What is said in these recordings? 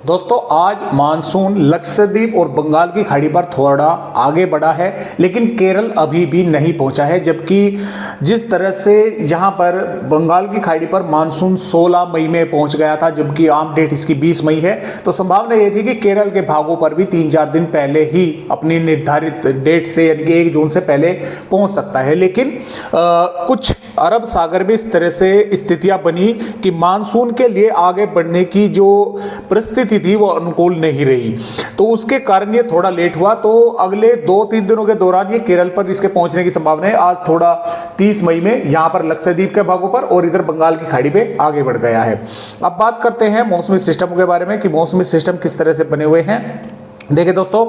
दोस्तों आज मानसून लक्षद्वीप और बंगाल की खाड़ी पर थोड़ा आगे बढ़ा है, लेकिन केरल अभी भी नहीं पहुंचा है। जबकि जिस तरह से यहां पर बंगाल की खाड़ी पर मानसून 16 मई में पहुंच गया था, जबकि आम डेट इसकी 20 मई है, तो संभावना यह थी कि केरल के भागों पर भी 3-4 दिन पहले ही अपनी निर्धारित डेट से यानी कि 1 जून से पहले पहुंच सकता है। लेकिन कुछ अरब सागर में इस तरह से स्थितियां बनी कि मानसून के लिए आगे बढ़ने की जो परिस्थिति थी वो अनुकूल नहीं रही, तो उसके कारण ये थोड़ा लेट हुआ। तो अगले 2-3 दिनों के दौरान ये केरल पर इसके पहुंचने की संभावना है। आज थोड़ा 30 मई में यहां पर लक्षद्वीप के भागों पर और इधर बंगाल की खाड़ी पे आगे बढ़ गया है। अब बात करते हैं मौसमी सिस्टम के बारे में कि मौसमी सिस्टम किस तरह से बने हुए हैं। देखिए दोस्तों,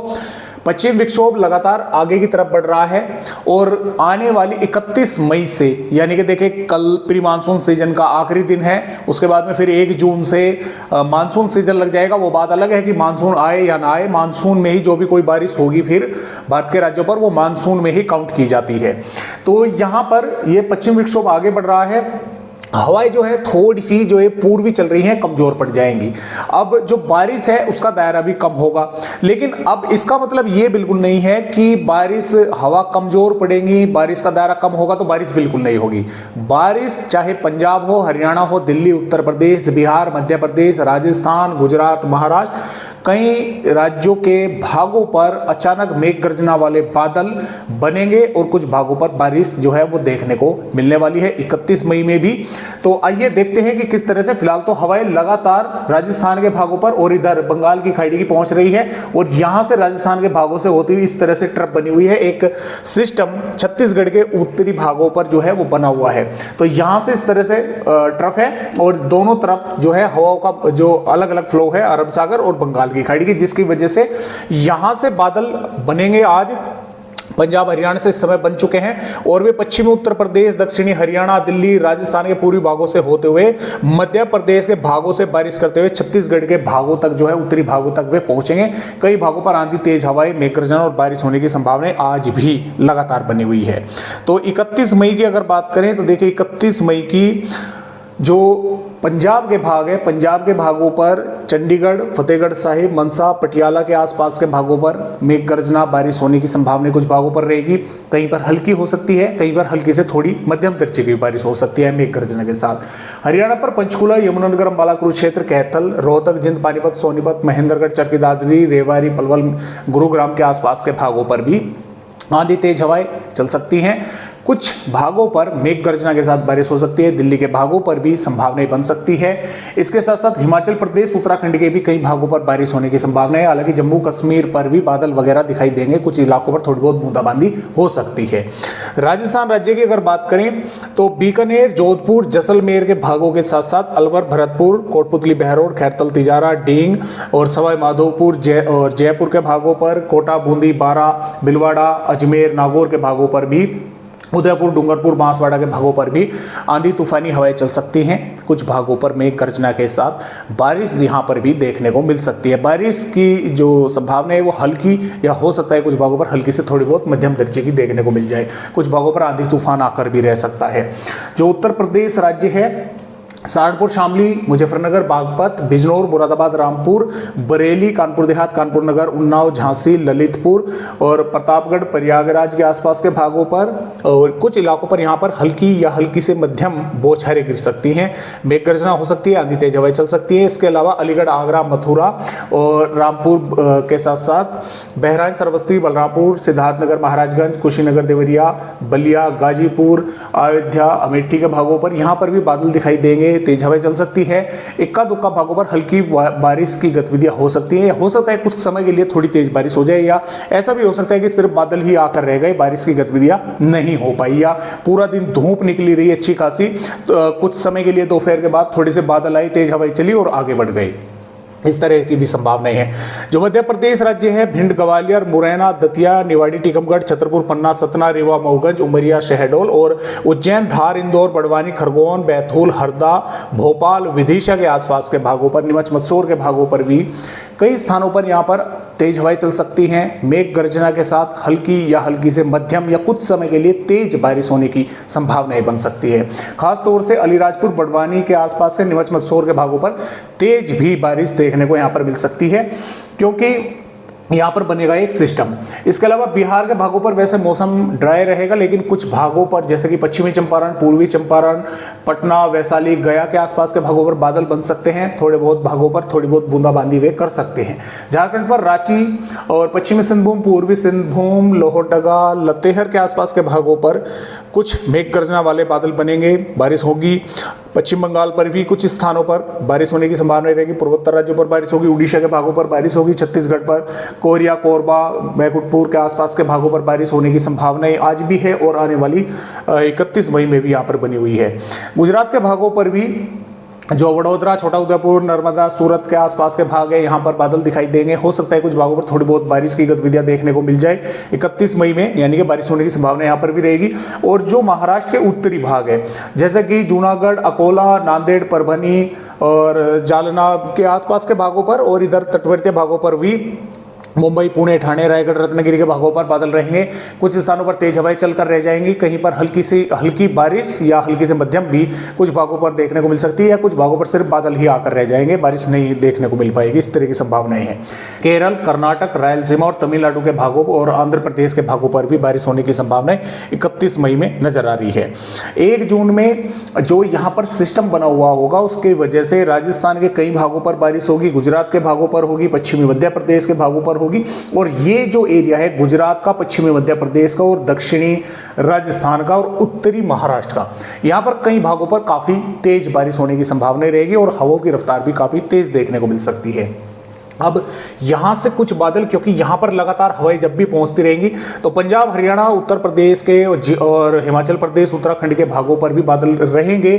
पश्चिम विक्षोभ लगातार आगे की तरफ बढ़ रहा है और आने वाली 31 मई से यानी कि देखिए कल प्री मानसून सीजन का आखिरी दिन है, उसके बाद में फिर 1 जून से मानसून सीजन लग जाएगा। वो बात अलग है कि मानसून आए या ना आए, मानसून में ही जो भी कोई बारिश होगी फिर भारत के राज्यों पर वो मानसून में ही काउंट की जाती है। तो यहां पर ये पश्चिम विक्षोभ आगे बढ़ रहा है, हवाएं जो है थोड़ी सी जो है पूर्वी चल रही हैं, कमजोर पड़ जाएंगी। अब जो बारिश है उसका दायरा भी कम होगा, लेकिन अब इसका मतलब ये बिल्कुल नहीं है कि बारिश हवा कमजोर पड़ेगी, बारिश का दायरा कम होगा तो बारिश बिल्कुल नहीं होगी। बारिश चाहे पंजाब हो, हरियाणा हो, दिल्ली, उत्तर प्रदेश, बिहार, मध्य प्रदेश, राजस्थान, गुजरात, महाराष्ट्र, कई राज्यों के भागों पर अचानक मेघ गर्जना वाले बादल बनेंगे और कुछ भागों पर बारिश जो है वो देखने को मिलने वाली है 31 मई में भी। तो आइए देखते हैं कि किस तरह से। फिलहाल तो हवाएं लगातार राजस्थान के भागों पर और इधर बंगाल की खाड़ी की पहुंच रही है और यहां से राजस्थान के भागों से होती हुई इस तरह से ट्रफ बनी हुई है। एक सिस्टम छत्तीसगढ़ के उत्तरी भागों पर जो है वो बना हुआ है। तो यहां से इस तरह से ट्रफ है और दोनों तरफ जो है हवाओं का जो अलग अलग फ्लो है अरब सागर और बंगाल की खाड़ी की, जिसकी वजह से यहां से बादल बनेंगे। आज पंजाब हरियाणा से इस समय बन चुके हैं और वे पश्चिमी उत्तर प्रदेश, दक्षिणी हरियाणा, दिल्ली, राजस्थान के पूर्वी भागों से होते हुए मध्य प्रदेश के भागों से बारिश करते हुए छत्तीसगढ़ के भागों तक जो है उत्तरी भागों तक वे पहुंचेंगे। कई भागों पर आंधी, तेज हवाएं, मेघ गर्जन और बारिश होने की संभावना आज भी लगातार बनी हुई है। तो 31 मई की अगर बात करें तो देखिए 31 मई की जो पंजाब के भाग है, पंजाब के भागों पर चंडीगढ़, फतेहगढ़ साहिब, मनसा, पटियाला के आसपास के भागों पर मेघ गर्जना, बारिश होने की संभावना कुछ भागों पर रहेगी। कहीं पर हल्की हो सकती है, कहीं पर हल्की से थोड़ी मध्यम दर्जे की बारिश हो सकती है मेघ गर्जना के साथ। हरियाणा पर पंचकुला, यमुनानगर, अंबाला, कुरुक्षेत्र, कैथल, रोहतक, जिंद, पानीपत, सोनीपत, महेंद्रगढ़, चरखी दादरी, रेवाड़ी, पलवल, गुरुग्राम के आसपास के भागों पर भी आंधी, तेज हवाएं चल सकती हैं। कुछ भागों पर मेघ गर्जना के साथ बारिश हो सकती है। दिल्ली के भागों पर भी संभावनाएं बन सकती है। इसके साथ साथ हिमाचल प्रदेश, उत्तराखंड के भी कई भागों पर बारिश होने की संभावना है। हालांकि जम्मू कश्मीर पर भी बादल वगैरह दिखाई देंगे, कुछ इलाकों पर थोड़ी बहुत बूंदाबांदी हो सकती है। राजस्थान राज्य की अगर बात करें तो बीकानेर, जोधपुर, जैसलमेर के भागों के साथ साथ अलवर, भरतपुर, कोटपुतली, बहरोड, खैरतल, तिजारा, डींग और सवाई माधोपुर और जयपुर के भागों पर, कोटा, बूंदी, बारा, भिलवाड़ा, अजमेर, नागौर के भागों पर भी, उदयपुर, डूंगरपुर, बांसवाड़ा के भागों पर भी आंधी तूफानी हवाएं चल सकती हैं। कुछ भागों पर मेघ गर्जना के साथ बारिश यहां पर भी देखने को मिल सकती है। बारिश की जो संभावना है वो हल्की या हो सकता है कुछ भागों पर हल्की से थोड़ी बहुत मध्यम दर्जे की देखने को मिल जाए। कुछ भागों पर आंधी तूफान आकर भी रह सकता है। जो उत्तर प्रदेश राज्य है, सहारनपुर, शामली, मुजफ्फरनगर, बागपत, बिजनौर, मुरादाबाद, रामपुर, बरेली, कानपुर देहात, कानपुर नगर, उन्नाव, झांसी, ललितपुर और प्रतापगढ़, प्रयागराज के आसपास के भागों पर और कुछ इलाकों पर यहाँ पर हल्की या हल्की से मध्यम बौछारें गिर सकती हैं। मेघ गर्जना हो सकती है, आंधी, तेज हवाएं चल सकती है। इसके अलावा अलीगढ़, आगरा, मथुरा और रामपुर के साथ साथ बहराइच, श्रावस्ती, बलरामपुर, सिद्धार्थनगर, महाराजगंज, कुशीनगर, देवरिया, बलिया, गाजीपुर, अयोध्या, अमेठी के भागों पर यहाँ पर भी बादल दिखाई देंगे, तेज हवाएं चल सकती है। इक्का दुक्का भागों पर हल्की बारिश की गतिविधियां हो सकती है। हो सकता है कुछ समय के लिए थोड़ी तेज बारिश हो जाए या ऐसा भी हो सकता है कि सिर्फ बादल ही आकर रह गए, बारिश की गतिविधियां नहीं हो पाई या पूरा दिन धूप निकली रही अच्छी खासी, तो कुछ समय के लिए दोपहर के बाद थोड़े से बादल आए, तेज हवाएं चली और आगे बढ़ गई। इस तरह की भी संभावनाएं हैं। जो मध्य प्रदेश राज्य है, भिंड, ग्वालियर, मुरैना, दतिया, निवाड़ी, टीकमगढ़, छतरपुर, पन्ना, सतना, रीवा, मऊगंज, उमरिया, शहडोल और उज्जैन, धार, इंदौर, बड़वानी, खरगोन, बैतूल, हरदा, भोपाल, विदिशा के आसपास के भागों पर, नीमच, मंदसौर के भागों पर भी कई स्थानों पर यहाँ पर तेज हवाएं चल सकती हैं। मेघ गर्जना के साथ हल्की या हल्की से मध्यम या कुछ समय के लिए तेज बारिश होने की संभावनाएं बन सकती है। खास तौर से अलीराजपुर बड़वानी के आसपास के नीमच मंदसौर के भागों पर तेज भी बारिश देखने को यहाँ पर मिल सकती है, क्योंकि यहाँ पर बनेगा एक सिस्टम। इसके अलावा बिहार के भागों पर वैसे मौसम ड्राई रहेगा, लेकिन कुछ भागों पर जैसे कि पश्चिमी चंपारण, पूर्वी चंपारण, पटना, वैशाली, गया के आसपास के भागों पर बादल बन सकते हैं। थोड़े बहुत भागों पर थोड़ी बहुत बूंदाबांदी वे कर सकते हैं। झारखंड पर रांची और पश्चिमी सिंहभूम, पूर्वी सिंहभूम, लोहरदगा, लतेहर के आसपास के भागों पर कुछ मेघ गर्जना वाले बादल बनेंगे, बारिश होगी। पश्चिम बंगाल पर भी कुछ स्थानों पर बारिश होने की संभावना रहेगी। पूर्वोत्तर राज्यों पर बारिश होगी। उड़ीसा के भागों पर बारिश होगी। छत्तीसगढ़ पर कोरिया, कोरबा, बैकुंठपुर के आसपास के भागों पर बारिश होने की संभावनाएं आज भी है और आने वाली 31 मई में भी यहाँ पर बनी हुई है। गुजरात के भागों पर भी जो वडोदरा, छोटा उदेपुर, नर्मदा, सूरत के आसपास के भाग है, यहाँ पर बादल दिखाई देंगे। हो सकता है कुछ भागों पर थोड़ी बहुत बारिश की गतिविधियां देखने को मिल जाए 31 मई में, यानी कि बारिश होने की संभावना यहाँ पर भी रहेगी। और जो महाराष्ट्र के उत्तरी भाग है, जैसे कि जूनागढ़, अकोला, नांदेड़, परभनी और जालना के आसपास के भागों पर और इधर तटवर्तीय भागों पर भी मुंबई, पुणे, ठाणे, रायगढ़, रत्नागिरी के भागों पर बादल रहेंगे। कुछ स्थानों पर तेज हवाएं चलकर रह जाएंगी। कहीं पर हल्की बारिश या हल्की से मध्यम भी कुछ भागों पर देखने को मिल सकती है, या कुछ भागों पर सिर्फ बादल ही आकर रह जाएंगे, बारिश नहीं देखने को मिल पाएगी। इस तरह की संभावनाएं हैं। केरल, कर्नाटक, रायलसीमा और तमिलनाडु के भागों और आंध्र प्रदेश के भागों पर भी बारिश होने की संभावनाएं 31 मई में नजर आ रही है। 1 जून में जो यहाँ पर सिस्टम बना हुआ होगा, उसके वजह से राजस्थान के कई भागों पर बारिश होगी, गुजरात के भागों पर होगी, पश्चिमी मध्य प्रदेश के भागों पर होगी। और ये जो एरिया है गुजरात का, पश्चिमी मध्य प्रदेश का और दक्षिणी राजस्थान का और उत्तरी महाराष्ट्र का, यहां पर कई भागों पर काफी तेज बारिश होने की संभावना रहेगी और हवाओं की रफ्तार भी काफी तेज देखने को मिल सकती है। अब यहां से कुछ बादल, क्योंकि यहां पर लगातार हवाएं जब भी पहुंचती रहेंगी, तो पंजाब, हरियाणा, उत्तर प्रदेश के और हिमाचल प्रदेश, उत्तराखंड के भागों पर भी बादल रहेंगे,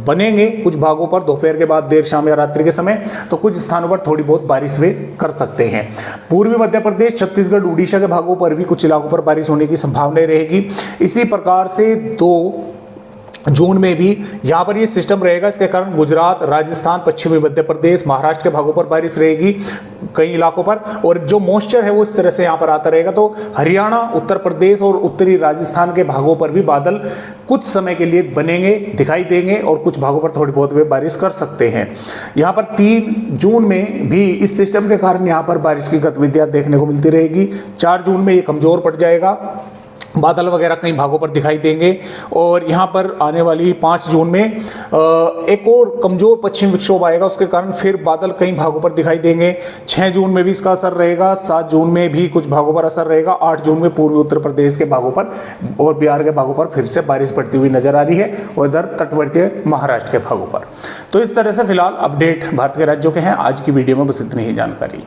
बनेंगे। कुछ भागों पर दोपहर के बाद, देर शाम या रात्रि के समय, तो कुछ स्थानों पर थोड़ी बहुत बारिश वे कर सकते हैं। पूर्वी मध्य प्रदेश, छत्तीसगढ़, उड़ीसा के भागों पर भी कुछ इलाकों पर बारिश होने की संभावना रहेगी। इसी प्रकार से 2 जून में भी यहाँ पर ये सिस्टम रहेगा। इसके कारण गुजरात, राजस्थान, पश्चिमी मध्य प्रदेश, महाराष्ट्र के भागों पर बारिश रहेगी कई इलाकों पर, और जो मॉइस्चर है वो इस तरह से यहाँ पर आता रहेगा। तो हरियाणा, उत्तर प्रदेश और उत्तरी राजस्थान के भागों पर भी बादल कुछ समय के लिए बनेंगे, दिखाई देंगे, और कुछ भागों पर थोड़ी बहुत वे बारिश कर सकते हैं। यहाँ पर 3 जून में भी इस सिस्टम के कारण यहाँ पर बारिश की गतिविधियां देखने को मिलती रहेगी। 4 जून में ये कमजोर पड़ जाएगा, बादल वगैरह कई भागों पर दिखाई देंगे। और यहाँ पर आने वाली 5 जून में एक और कमजोर पश्चिम विक्षोभ आएगा, उसके कारण फिर बादल कई भागों पर दिखाई देंगे। 6 जून में भी इसका असर रहेगा। 7 जून में भी कुछ भागों पर असर रहेगा। 8 जून में पूर्वी उत्तर प्रदेश के भागों पर और बिहार के भागों पर फिर से बारिश पड़ती हुई नजर आ रही है, और इधर तटवर्तीय महाराष्ट्र के भागों पर। तो इस तरह से फिलहाल अपडेट भारत के राज्यों के हैं। आज की वीडियो में बस इतनी ही जानकारी।